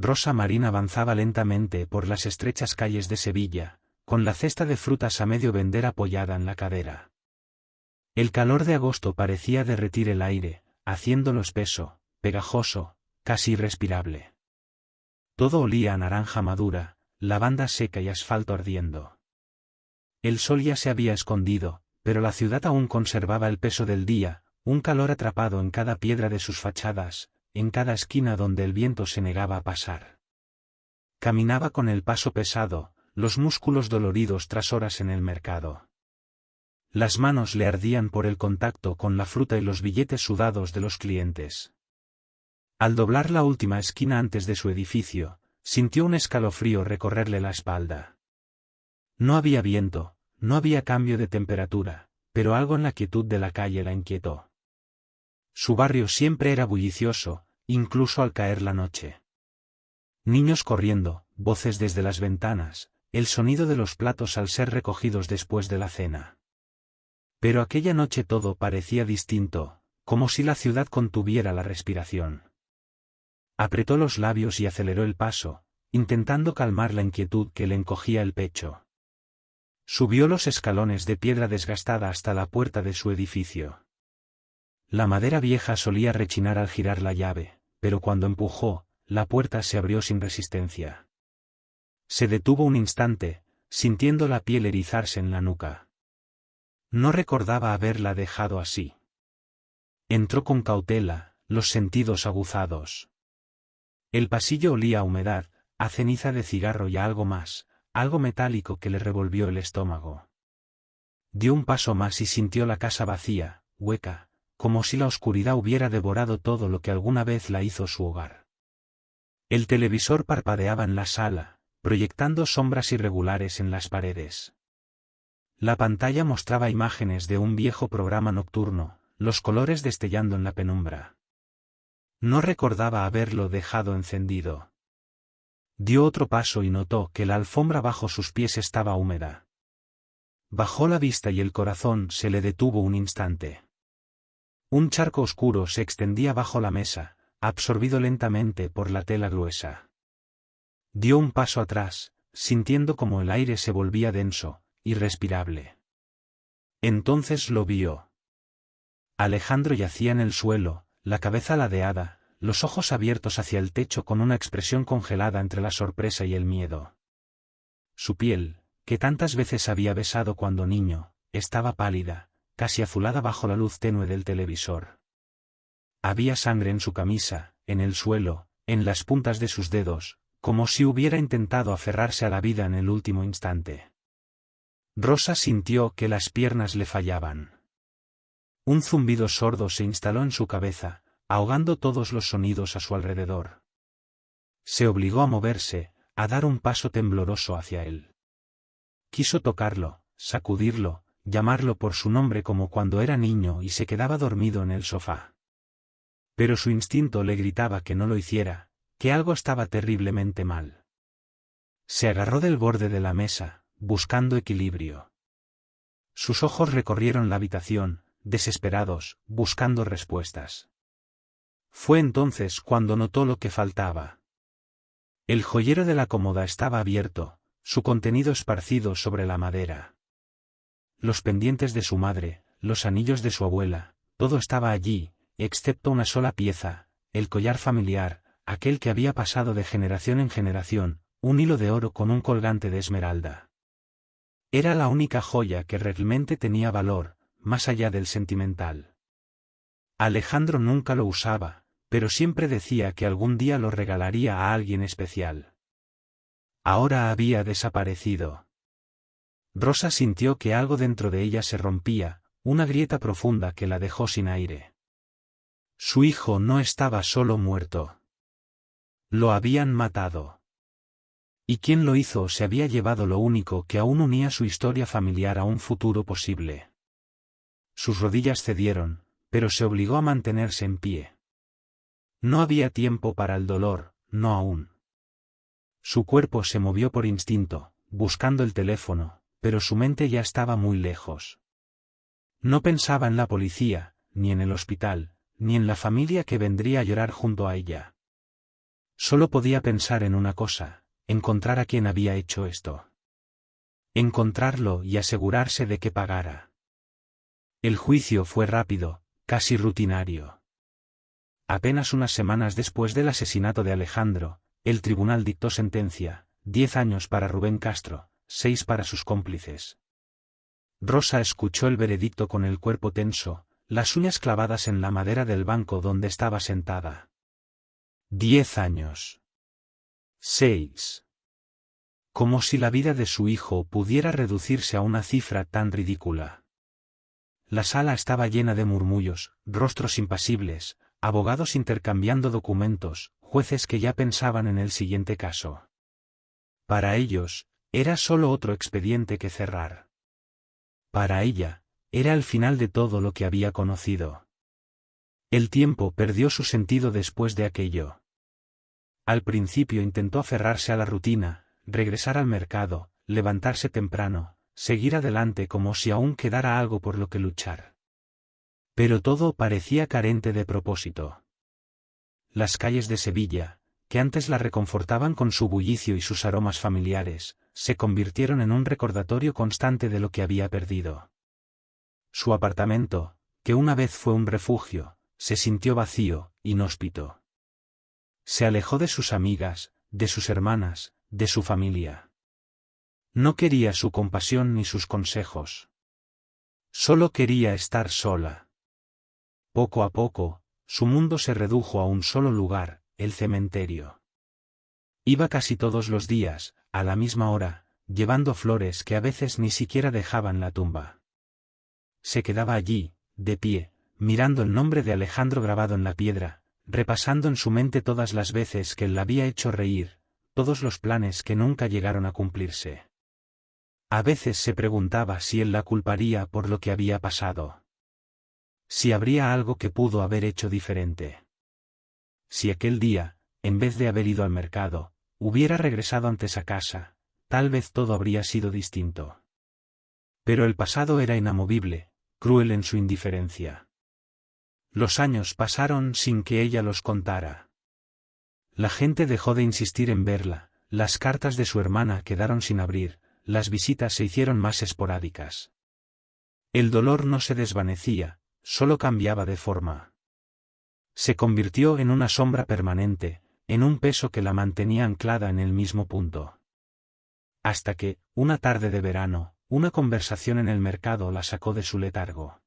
Rosa Marín avanzaba lentamente por las estrechas calles de Sevilla, con la cesta de frutas a medio vender apoyada en la cadera. El calor de agosto parecía derretir el aire, haciéndolo espeso, pegajoso, casi irrespirable. Todo olía a naranja madura, lavanda seca y asfalto ardiendo. El sol ya se había escondido, pero la ciudad aún conservaba el peso del día, un calor atrapado en cada piedra de sus fachadas, en cada esquina donde el viento se negaba a pasar. Caminaba con el paso pesado, los músculos doloridos tras horas en el mercado. Las manos le ardían por el contacto con la fruta y los billetes sudados de los clientes. Al doblar la última esquina antes de su edificio, sintió un escalofrío recorrerle la espalda. No había viento, no había cambio de temperatura, pero algo en la quietud de la calle la inquietó. Su barrio siempre era bullicioso, incluso al caer la noche. Niños corriendo, voces desde las ventanas, el sonido de los platos al ser recogidos después de la cena. Pero aquella noche todo parecía distinto, como si la ciudad contuviera la respiración. Apretó los labios y aceleró el paso, intentando calmar la inquietud que le encogía el pecho. Subió los escalones de piedra desgastada hasta la puerta de su edificio. La madera vieja solía rechinar al girar la llave, pero cuando empujó, la puerta se abrió sin resistencia. Se detuvo un instante, sintiendo la piel erizarse en la nuca. No recordaba haberla dejado así. Entró con cautela, los sentidos aguzados. El pasillo olía a humedad, a ceniza de cigarro y a algo más, algo metálico que le revolvió el estómago. Dio un paso más y sintió la casa vacía, hueca, como si la oscuridad hubiera devorado todo lo que alguna vez la hizo su hogar. El televisor parpadeaba en la sala, proyectando sombras irregulares en las paredes. La pantalla mostraba imágenes de un viejo programa nocturno, los colores destellando en la penumbra. No recordaba haberlo dejado encendido. Dio otro paso y notó que la alfombra bajo sus pies estaba húmeda. Bajó la vista y el corazón se le detuvo un instante. Un charco oscuro se extendía bajo la mesa, absorbido lentamente por la tela gruesa. Dio un paso atrás, sintiendo como el aire se volvía denso, irrespirable. Entonces lo vio. Alejandro yacía en el suelo, la cabeza ladeada, los ojos abiertos hacia el techo con una expresión congelada entre la sorpresa y el miedo. Su piel, que tantas veces había besado cuando niño, estaba pálida, casi azulada bajo la luz tenue del televisor. Había sangre en su camisa, en el suelo, en las puntas de sus dedos, como si hubiera intentado aferrarse a la vida en el último instante. Rosa sintió que las piernas le fallaban. Un zumbido sordo se instaló en su cabeza, ahogando todos los sonidos a su alrededor. Se obligó a moverse, a dar un paso tembloroso hacia él. Quiso tocarlo, sacudirlo, llamarlo por su nombre como cuando era niño y se quedaba dormido en el sofá. Pero su instinto le gritaba que no lo hiciera, que algo estaba terriblemente mal. Se agarró del borde de la mesa, buscando equilibrio. Sus ojos recorrieron la habitación, desesperados, buscando respuestas. Fue entonces cuando notó lo que faltaba. El joyero de la cómoda estaba abierto, su contenido esparcido sobre la madera. Los pendientes de su madre, los anillos de su abuela, todo estaba allí, excepto una sola pieza, el collar familiar, aquel que había pasado de generación en generación, un hilo de oro con un colgante de esmeralda. Era la única joya que realmente tenía valor, más allá del sentimental. Alejandro nunca lo usaba, pero siempre decía que algún día lo regalaría a alguien especial. Ahora había desaparecido. Rosa sintió que algo dentro de ella se rompía, una grieta profunda que la dejó sin aire. Su hijo no estaba solo muerto. Lo habían matado. ¿Y quién lo hizo? Se había llevado lo único que aún unía su historia familiar a un futuro posible. Sus rodillas cedieron, pero se obligó a mantenerse en pie. No había tiempo para el dolor, no aún. Su cuerpo se movió por instinto, buscando el teléfono, pero su mente ya estaba muy lejos. No pensaba en la policía, ni en el hospital, ni en la familia que vendría a llorar junto a ella. Solo podía pensar en una cosa: encontrar a quien había hecho esto. Encontrarlo y asegurarse de que pagara. El juicio fue rápido, casi rutinario. Apenas unas semanas después del asesinato de Alejandro, el tribunal dictó sentencia: 10 años para Rubén Castro, 6 para sus cómplices. Rosa escuchó el veredicto con el cuerpo tenso, las uñas clavadas en la madera del banco donde estaba sentada. 10 años. 6. Como si la vida de su hijo pudiera reducirse a una cifra tan ridícula. La sala estaba llena de murmullos, rostros impasibles, abogados intercambiando documentos, jueces que ya pensaban en el siguiente caso. Para ellos, era solo otro expediente que cerrar. Para ella, era el final de todo lo que había conocido. El tiempo perdió su sentido después de aquello. Al principio intentó aferrarse a la rutina, regresar al mercado, levantarse temprano, seguir adelante como si aún quedara algo por lo que luchar. Pero todo parecía carente de propósito. Las calles de Sevilla, que antes la reconfortaban con su bullicio y sus aromas familiares, se convirtieron en un recordatorio constante de lo que había perdido. Su apartamento, que una vez fue un refugio, se sintió vacío, inhóspito. Se alejó de sus amigas, de sus hermanas, de su familia. No quería su compasión ni sus consejos. Solo quería estar sola. Poco a poco, su mundo se redujo a un solo lugar, el cementerio. Iba casi todos los días, a la misma hora, llevando flores que a veces ni siquiera dejaban la tumba. Se quedaba allí, de pie, mirando el nombre de Alejandro grabado en la piedra, repasando en su mente todas las veces que él la había hecho reír, todos los planes que nunca llegaron a cumplirse. A veces se preguntaba si él la culparía por lo que había pasado. Si habría algo que pudo haber hecho diferente. Si aquel día, en vez de haber ido al mercado, hubiera regresado antes a casa, tal vez todo habría sido distinto. Pero el pasado era inamovible, cruel en su indiferencia. Los años pasaron sin que ella los contara. La gente dejó de insistir en verla, las cartas de su hermana quedaron sin abrir, las visitas se hicieron más esporádicas. El dolor no se desvanecía, solo cambiaba de forma. Se convirtió en una sombra permanente, en un peso que la mantenía anclada en el mismo punto. Hasta que, una tarde de verano, una conversación en el mercado la sacó de su letargo.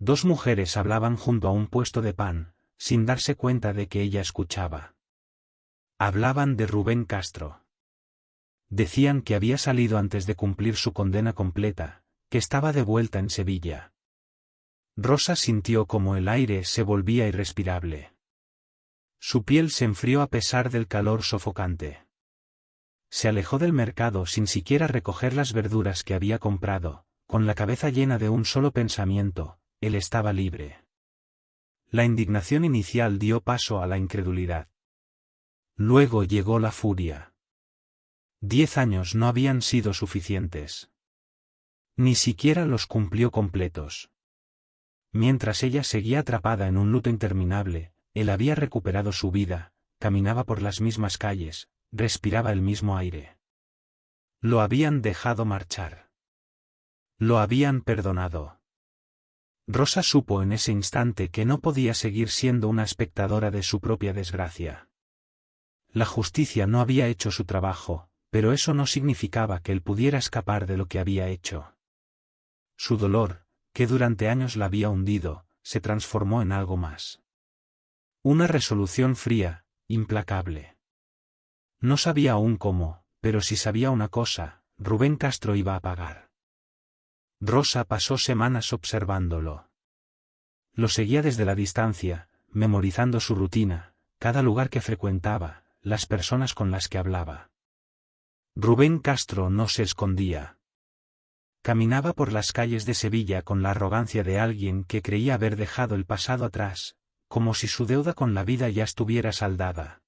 Dos mujeres hablaban junto a un puesto de pan, sin darse cuenta de que ella escuchaba. Hablaban de Rubén Castro. Decían que había salido antes de cumplir su condena completa, que estaba de vuelta en Sevilla. Rosa sintió como el aire se volvía irrespirable. Su piel se enfrió a pesar del calor sofocante. Se alejó del mercado sin siquiera recoger las verduras que había comprado, con la cabeza llena de un solo pensamiento: él estaba libre. La indignación inicial dio paso a la incredulidad. Luego llegó la furia. 10 años no habían sido suficientes. Ni siquiera los cumplió completos. Mientras ella seguía atrapada en un luto interminable, él había recuperado su vida, caminaba por las mismas calles, respiraba el mismo aire. Lo habían dejado marchar. Lo habían perdonado. Rosa supo en ese instante que no podía seguir siendo una espectadora de su propia desgracia. La justicia no había hecho su trabajo, pero eso no significaba que él pudiera escapar de lo que había hecho. Su dolor, que durante años la había hundido, se transformó en algo más. Una resolución fría, implacable. No sabía aún cómo, pero si sabía una cosa: Rubén Castro iba a pagar. Rosa pasó semanas observándolo. Lo seguía desde la distancia, memorizando su rutina, cada lugar que frecuentaba, las personas con las que hablaba. Rubén Castro no se escondía. Caminaba por las calles de Sevilla con la arrogancia de alguien que creía haber dejado el pasado atrás, como si su deuda con la vida ya estuviera saldada.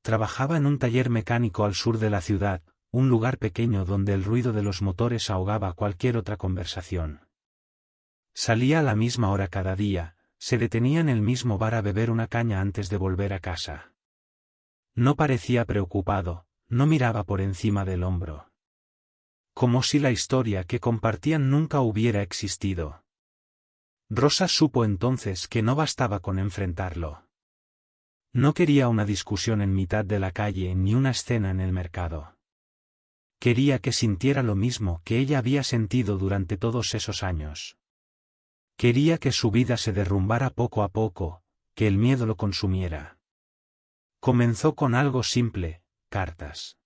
Trabajaba en un taller mecánico al sur de la ciudad, un lugar pequeño donde el ruido de los motores ahogaba cualquier otra conversación. Salía a la misma hora cada día, se detenía en el mismo bar a beber una caña antes de volver a casa. No parecía preocupado, no miraba por encima del hombro. Como si la historia que compartían nunca hubiera existido. Rosa supo entonces que no bastaba con enfrentarlo. No quería una discusión en mitad de la calle ni una escena en el mercado. Quería que sintiera lo mismo que ella había sentido durante todos esos años. Quería que su vida se derrumbara poco a poco, que el miedo lo consumiera. Comenzó con algo simple, cartas.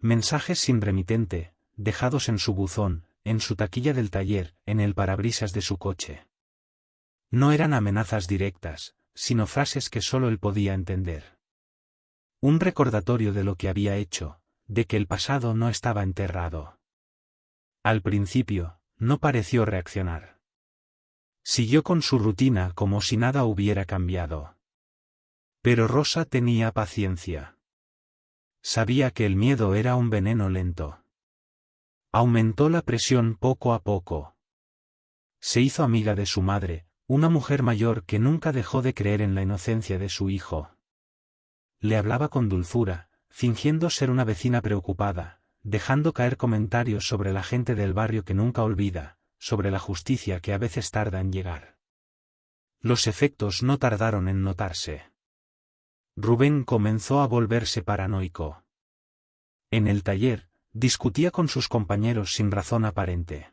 Mensajes sin remitente, dejados en su buzón, en su taquilla del taller, en el parabrisas de su coche. No eran amenazas directas, sino frases que solo él podía entender. Un recordatorio de lo que había hecho, de que el pasado no estaba enterrado. Al principio, no pareció reaccionar. Siguió con su rutina como si nada hubiera cambiado. Pero Rosa tenía paciencia. Sabía que el miedo era un veneno lento. Aumentó la presión poco a poco. Se hizo amiga de su madre, una mujer mayor que nunca dejó de creer en la inocencia de su hijo. Le hablaba con dulzura, fingiendo ser una vecina preocupada, dejando caer comentarios sobre la gente del barrio que nunca olvida, sobre la justicia que a veces tarda en llegar. Los efectos no tardaron en notarse. Rubén comenzó a volverse paranoico. En el taller, discutía con sus compañeros sin razón aparente.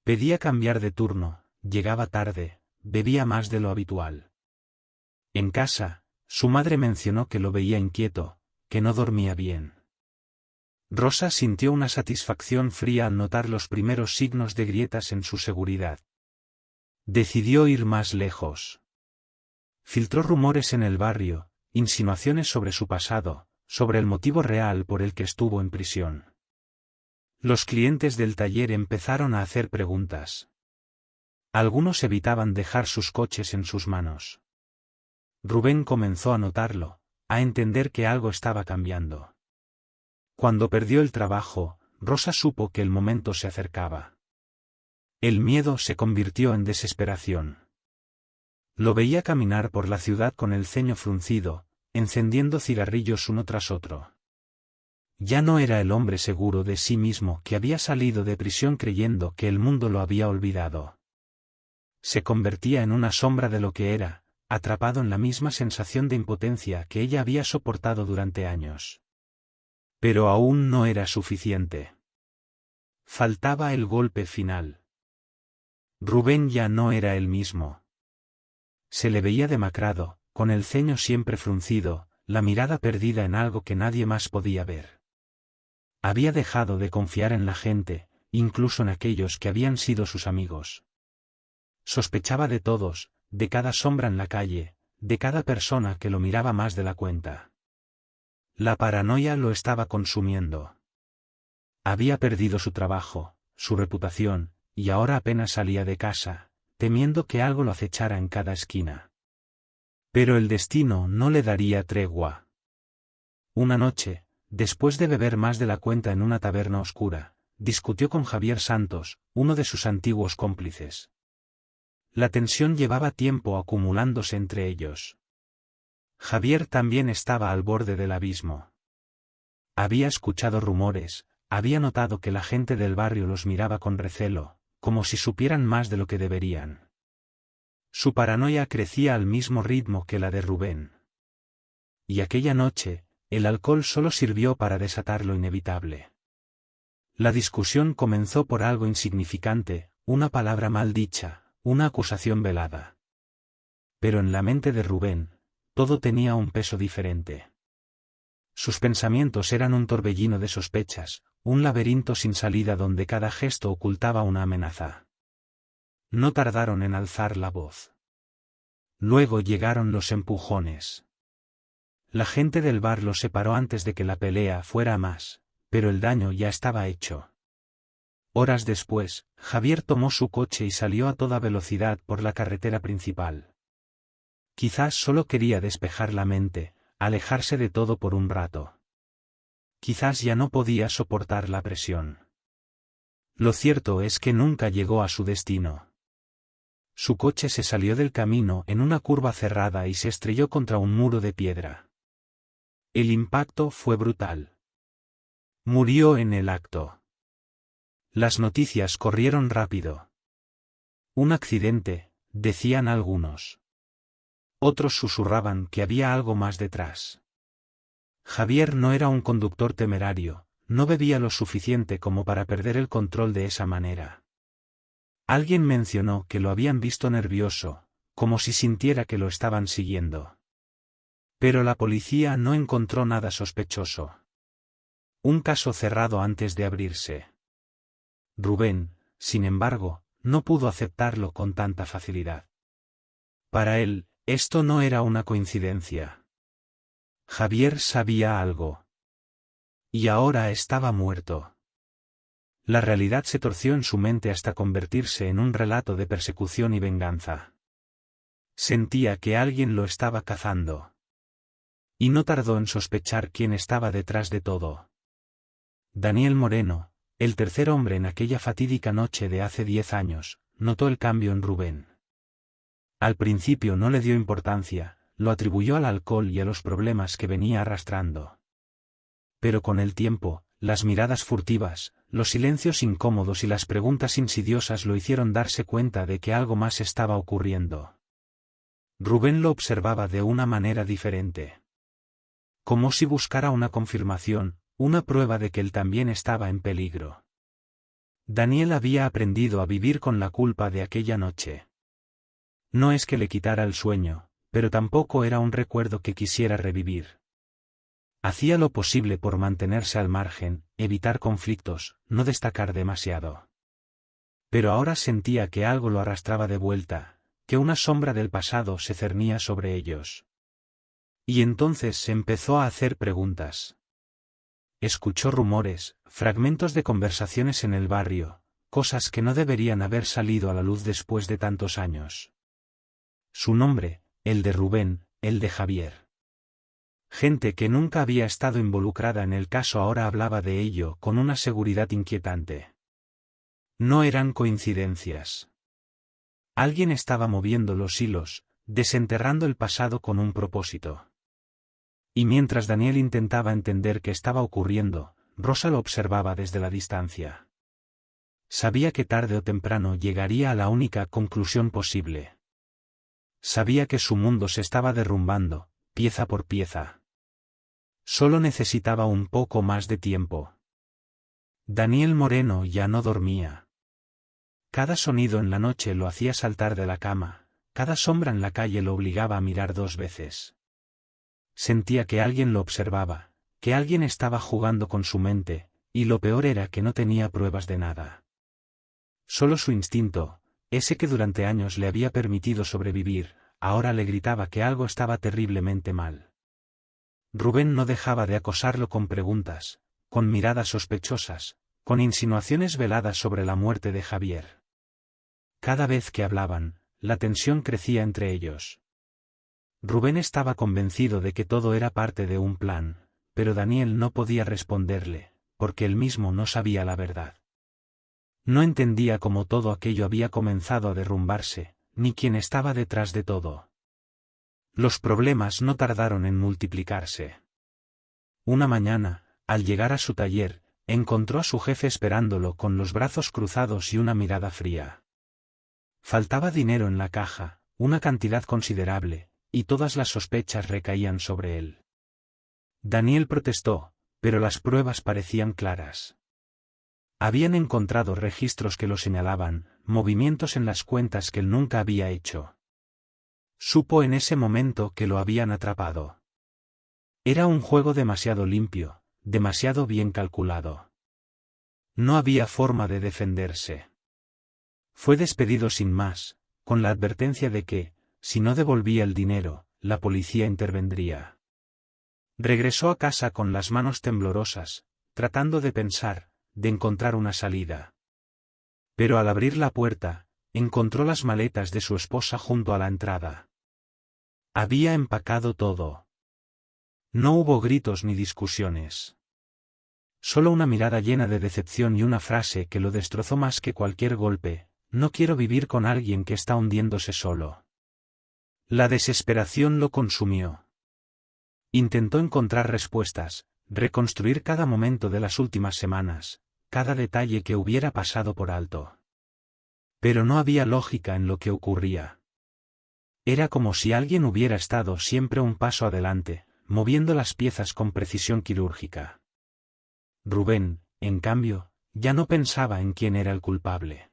Pedía cambiar de turno, llegaba tarde, bebía más de lo habitual. En casa, su madre mencionó que lo veía inquieto, que no dormía bien. Rosa sintió una satisfacción fría al notar los primeros signos de grietas en su seguridad. Decidió ir más lejos. Filtró rumores en el barrio, insinuaciones sobre su pasado, sobre el motivo real por el que estuvo en prisión. Los clientes del taller empezaron a hacer preguntas. Algunos evitaban dejar sus coches en sus manos. Rubén comenzó a notarlo, a entender que algo estaba cambiando. Cuando perdió el trabajo, Rosa supo que el momento se acercaba. El miedo se convirtió en desesperación. Lo veía caminar por la ciudad con el ceño fruncido, encendiendo cigarrillos uno tras otro. Ya no era el hombre seguro de sí mismo que había salido de prisión creyendo que el mundo lo había olvidado. Se convertía en una sombra de lo que era, atrapado en la misma sensación de impotencia que ella había soportado durante años. Pero aún no era suficiente. Faltaba el golpe final. Rubén ya no era el mismo. Se le veía demacrado, con el ceño siempre fruncido, la mirada perdida en algo que nadie más podía ver. Había dejado de confiar en la gente, incluso en aquellos que habían sido sus amigos. Sospechaba de todos, de cada sombra en la calle, de cada persona que lo miraba más de la cuenta. La paranoia lo estaba consumiendo. Había perdido su trabajo, su reputación, y ahora apenas salía de casa, temiendo que algo lo acechara en cada esquina. Pero el destino no le daría tregua. Una noche, después de beber más de la cuenta en una taberna oscura, discutió con Javier Santos, uno de sus antiguos cómplices. La tensión llevaba tiempo acumulándose entre ellos. Javier también estaba al borde del abismo. Había escuchado rumores, había notado que la gente del barrio los miraba con recelo, como si supieran más de lo que deberían. Su paranoia crecía al mismo ritmo que la de Rubén. Y aquella noche, el alcohol solo sirvió para desatar lo inevitable. La discusión comenzó por algo insignificante, una palabra mal dicha, una acusación velada. Pero en la mente de Rubén, todo tenía un peso diferente. Sus pensamientos eran un torbellino de sospechas, un laberinto sin salida donde cada gesto ocultaba una amenaza. No tardaron en alzar la voz. Luego llegaron los empujones. La gente del bar los separó antes de que la pelea fuera a más, pero el daño ya estaba hecho. Horas después, Javier tomó su coche y salió a toda velocidad por la carretera principal. Quizás solo quería despejar la mente, alejarse de todo por un rato. Quizás ya no podía soportar la presión. Lo cierto es que nunca llegó a su destino. Su coche se salió del camino en una curva cerrada y se estrelló contra un muro de piedra. El impacto fue brutal. Murió en el acto. Las noticias corrieron rápido. Un accidente, decían algunos. Otros susurraban que había algo más detrás. Javier no era un conductor temerario, no bebía lo suficiente como para perder el control de esa manera. Alguien mencionó que lo habían visto nervioso, como si sintiera que lo estaban siguiendo. Pero la policía no encontró nada sospechoso. Un caso cerrado antes de abrirse. Rubén, sin embargo, no pudo aceptarlo con tanta facilidad. Para él, esto no era una coincidencia. Javier sabía algo. Y ahora estaba muerto. La realidad se torció en su mente hasta convertirse en un relato de persecución y venganza. Sentía que alguien lo estaba cazando. Y no tardó en sospechar quién estaba detrás de todo. Daniel Moreno, el tercer hombre en aquella fatídica noche de hace 10 años, notó el cambio en Rubén. Al principio no le dio importancia, lo atribuyó al alcohol y a los problemas que venía arrastrando. Pero con el tiempo, las miradas furtivas, los silencios incómodos y las preguntas insidiosas lo hicieron darse cuenta de que algo más estaba ocurriendo. Rubén lo observaba de una manera diferente. Como si buscara una confirmación, una prueba de que él también estaba en peligro. Daniel había aprendido a vivir con la culpa de aquella noche. No es que le quitara el sueño, pero tampoco era un recuerdo que quisiera revivir. Hacía lo posible por mantenerse al margen, evitar conflictos, no destacar demasiado. Pero ahora sentía que algo lo arrastraba de vuelta, que una sombra del pasado se cernía sobre ellos. Y entonces se empezó a hacer preguntas. Escuchó rumores, fragmentos de conversaciones en el barrio, cosas que no deberían haber salido a la luz después de tantos años. Su nombre, el de Rubén, el de Javier. Gente que nunca había estado involucrada en el caso ahora hablaba de ello con una seguridad inquietante. No eran coincidencias. Alguien estaba moviendo los hilos, desenterrando el pasado con un propósito. Y mientras Daniel intentaba entender qué estaba ocurriendo, Rosa lo observaba desde la distancia. Sabía que tarde o temprano llegaría a la única conclusión posible. Sabía que su mundo se estaba derrumbando, pieza por pieza. Solo necesitaba un poco más de tiempo. Daniel Moreno ya no dormía. Cada sonido en la noche lo hacía saltar de la cama, cada sombra en la calle lo obligaba a mirar 2 veces. Sentía que alguien lo observaba, que alguien estaba jugando con su mente, y lo peor era que no tenía pruebas de nada. Solo su instinto, ese que durante años le había permitido sobrevivir, ahora le gritaba que algo estaba terriblemente mal. Rubén no dejaba de acosarlo con preguntas, con miradas sospechosas, con insinuaciones veladas sobre la muerte de Javier. Cada vez que hablaban, la tensión crecía entre ellos. Rubén estaba convencido de que todo era parte de un plan, pero Daniel no podía responderle, porque él mismo no sabía la verdad. No entendía cómo todo aquello había comenzado a derrumbarse, ni quién estaba detrás de todo. Los problemas no tardaron en multiplicarse. Una mañana, al llegar a su taller, encontró a su jefe esperándolo con los brazos cruzados y una mirada fría. Faltaba dinero en la caja, una cantidad considerable, y todas las sospechas recaían sobre él. Daniel protestó, pero las pruebas parecían claras. Habían encontrado registros que lo señalaban, movimientos en las cuentas que él nunca había hecho. Supo en ese momento que lo habían atrapado. Era un juego demasiado limpio, demasiado bien calculado. No había forma de defenderse. Fue despedido sin más, con la advertencia de que, si no devolvía el dinero, la policía intervendría. Regresó a casa con las manos temblorosas, tratando de pensar, de encontrar una salida. Pero al abrir la puerta, encontró las maletas de su esposa junto a la entrada. Había empacado todo. No hubo gritos ni discusiones. Solo una mirada llena de decepción y una frase que lo destrozó más que cualquier golpe: no quiero vivir con alguien que está hundiéndose solo. La desesperación lo consumió. Intentó encontrar respuestas, reconstruir cada momento de las últimas semanas, cada detalle que hubiera pasado por alto. Pero no había lógica en lo que ocurría. Era como si alguien hubiera estado siempre un paso adelante, moviendo las piezas con precisión quirúrgica. Rubén, en cambio, ya no pensaba en quién era el culpable.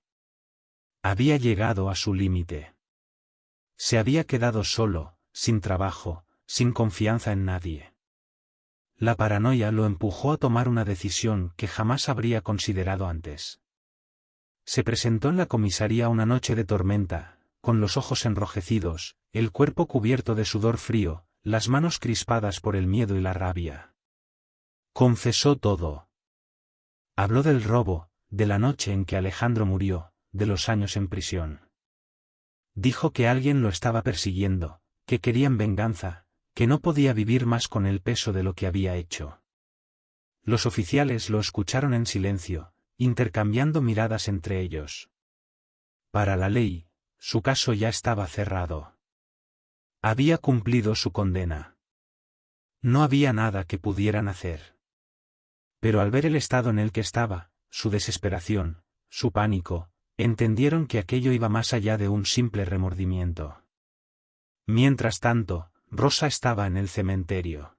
Había llegado a su límite. Se había quedado solo, sin trabajo, sin confianza en nadie. La paranoia lo empujó a tomar una decisión que jamás habría considerado antes. Se presentó en la comisaría una noche de tormenta, con los ojos enrojecidos, el cuerpo cubierto de sudor frío, las manos crispadas por el miedo y la rabia. Confesó todo. Habló del robo, de la noche en que Alejandro murió, de los años en prisión. Dijo que alguien lo estaba persiguiendo, que querían venganza, que no podía vivir más con el peso de lo que había hecho. Los oficiales lo escucharon en silencio, intercambiando miradas entre ellos. Para la ley, su caso ya estaba cerrado. Había cumplido su condena. No había nada que pudieran hacer. Pero al ver el estado en el que estaba, su desesperación, su pánico, entendieron que aquello iba más allá de un simple remordimiento. Mientras tanto, Rosa estaba en el cementerio.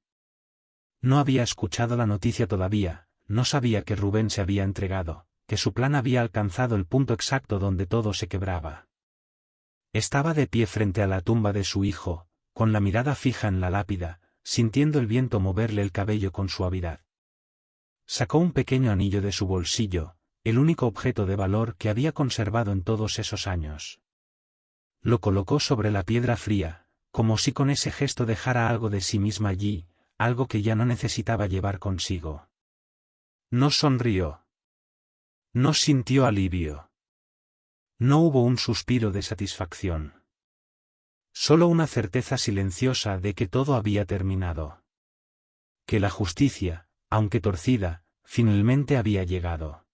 No había escuchado la noticia todavía, no sabía que Rubén se había entregado, que su plan había alcanzado el punto exacto donde todo se quebraba. Estaba de pie frente a la tumba de su hijo, con la mirada fija en la lápida, sintiendo el viento moverle el cabello con suavidad. Sacó un pequeño anillo de su bolsillo, el único objeto de valor que había conservado en todos esos años. Lo colocó sobre la piedra fría, como si con ese gesto dejara algo de sí misma allí, algo que ya no necesitaba llevar consigo. No sonrió. No sintió alivio. No hubo un suspiro de satisfacción. Solo una certeza silenciosa de que todo había terminado. Que la justicia, aunque torcida, finalmente había llegado.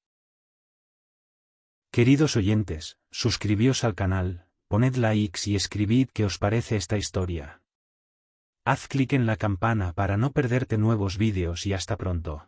Queridos oyentes, suscribíos al canal, poned likes y escribid qué os parece esta historia. Haz clic en la campana para no perderte nuevos vídeos y hasta pronto.